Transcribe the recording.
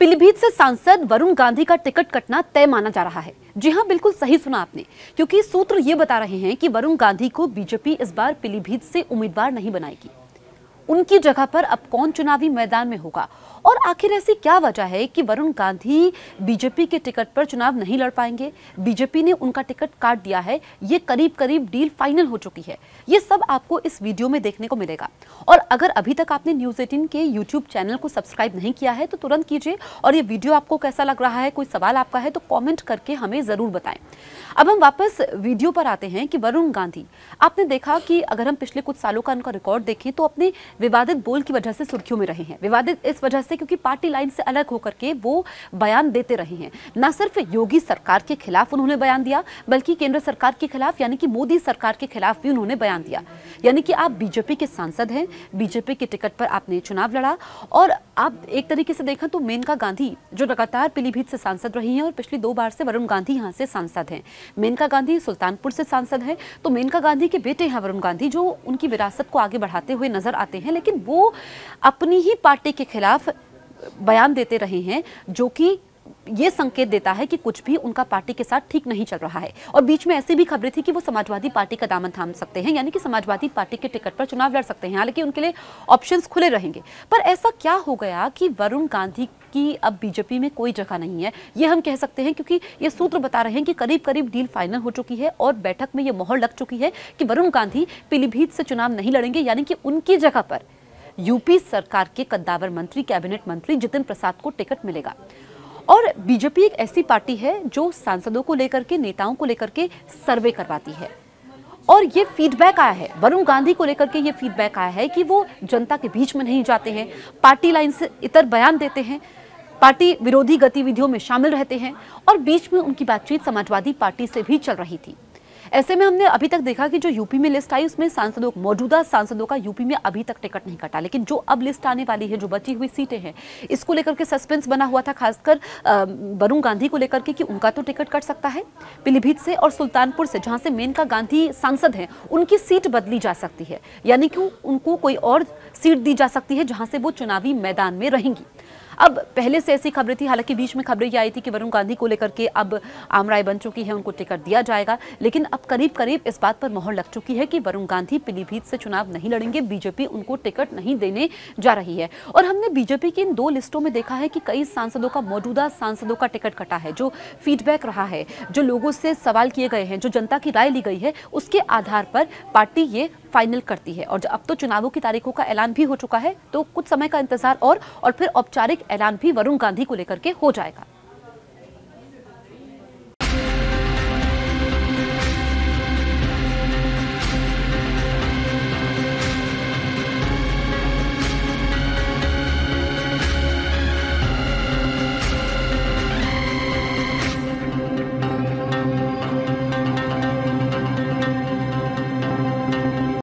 पीलीभीत से सांसद वरुण गांधी का टिकट कटना तय माना जा रहा है। जी हां, बिल्कुल सही सुना आपने, क्योंकि सूत्र ये बता रहे हैं कि वरुण गांधी को बीजेपी इस बार पीलीभीत से उम्मीदवार नहीं बनाएगी। उनकी जगह पर अब कौन चुनावी मैदान में होगा और आखिर ऐसी क्या वजह है कि वरुण गांधी बीजेपी के टिकट पर चुनाव नहीं लड़ पाएंगे? बीजेपी ने उनका टिकट काट दिया है, ये करीब करीब डील फाइनल हो चुकी है। ये सब आपको इस वीडियो में देखने को मिलेगा। और अगर अभी तक आपने न्यूज़ 18 के यूट्यूब चैनल को सब्सक्राइब नहीं किया है तो तुरंत कीजिए। और ये वीडियो आपको कैसा लग रहा है, कोई सवाल आपका है तो कॉमेंट करके हमें जरूर बताएं। अब हम वापस वीडियो पर आते हैं कि वरुण गांधी, आपने देखा कि अगर हम पिछले कुछ सालों का उनका रिकॉर्ड देखें तो अपने विवादित बोल की वजह से सुर्खियों में रहे हैं। विवादित इस वजह से क्योंकि पार्टी लाइन से अलग होकर के वो बयान देते रहे हैं। न सिर्फ योगी सरकार के खिलाफ उन्होंने बयान दिया, बल्कि केंद्र सरकार के खिलाफ यानी कि मोदी सरकार के खिलाफ भी उन्होंने बयान दिया। यानी कि आप बीजेपी के सांसद हैं, बीजेपी के टिकट पर आपने चुनाव लड़ा और आप एक तरीके से देखा तो मेनका गांधी जो लगातार पीलीभीत से सांसद रही हैं और पिछली 2 बार से वरुण गांधी यहां से सांसद हैं। मेनका गांधी सुल्तानपुर से सांसद है, तो मेनका गांधी के बेटे हैं वरुण गांधी, जो उनकी विरासत को आगे बढ़ाते हुए नजर आते हैं। लेकिन वो अपनी ही पार्टी के खिलाफ बयान देते रहे हैं, जो कि ये संकेत देता है कि कुछ भी उनका पार्टी के साथ ठीक नहीं चल रहा है। और बीच में ऐसी भी खबरें थी कि वो समाजवादी पार्टी का दामन थाम सकते हैं, यानी कि समाजवादी पार्टी के टिकट पर चुनाव लड़ सकते हैं। हालांकि उनके लिए ऑप्शंस खुले रहेंगे। पर ऐसा क्या हो गया कि वरुण गांधी की अब बीजेपी में कोई जगह नहीं है? ये हम कह सकते हैं क्योंकि ये सूत्र बता रहे हैं कि करीब करीब डील फाइनल हो चुकी है और बैठक में ये मोहर लग चुकी है कि वरुण गांधी पीलीभीत से चुनाव नहीं लड़ेंगे, यानी कि उनकी जगह पर यूपी सरकार के कद्दावर मंत्री, कैबिनेट मंत्री जितिन प्रसाद को टिकट मिलेगा। और बीजेपी एक ऐसी पार्टी है जो सांसदों को लेकर के, नेताओं को लेकर के सर्वे करवाती है। और ये फीडबैक आया है, वरुण गांधी को लेकर के ये फीडबैक आया है कि वो जनता के बीच में नहीं जाते हैं, पार्टी लाइन से इतर बयान देते हैं, पार्टी विरोधी गतिविधियों में शामिल रहते हैं और बीच में उनकी बातचीत समाजवादी पार्टी से भी चल रही थी। ऐसे में हमने अभी तक देखा कि जो यूपी में लिस्ट आई उसमें सांसदों, मौजूदा सांसदों का यूपी में अभी तक टिकट नहीं कटा। लेकिन जो अब लिस्ट आने वाली है, जो बची हुई सीटें हैं, इसको लेकर के सस्पेंस बना हुआ था, खासकर वरुण गांधी को लेकर के कि उनका तो टिकट कट सकता है पीलीभीत से और सुल्तानपुर से, जहां से मेनका गांधी सांसद हैं, उनकी सीट बदली जा सकती है, यानी कि उनको कोई और सीट दी जा सकती है जहां से वो चुनावी मैदान में रहेंगी। अब पहले से ऐसी खबरें थी, हालांकि बीच में खबरें ये आई थी कि वरुण गांधी को लेकर के अब आम राय बन चुकी है, उनको टिकट दिया जाएगा। लेकिन अब करीब करीब इस बात पर मोहर लग चुकी है कि वरुण गांधी पीलीभीत से चुनाव नहीं लड़ेंगे, बीजेपी उनको टिकट नहीं देने जा रही है। और हमने बीजेपी की इन 2 लिस्टों में देखा है कि कई सांसदों का, मौजूदा सांसदों का टिकट कटा है। जो फीडबैक रहा है, जो लोगों से सवाल किए गए हैं, जो जनता की राय ली गई है, उसके आधार पर पार्टी ये फाइनल करती है। और अब तो चुनावों की तारीखों का ऐलान भी हो चुका है, तो कुछ समय का इंतजार और फिर औपचारिक ऐलान भी वरुण गांधी को लेकर के हो जाएगा।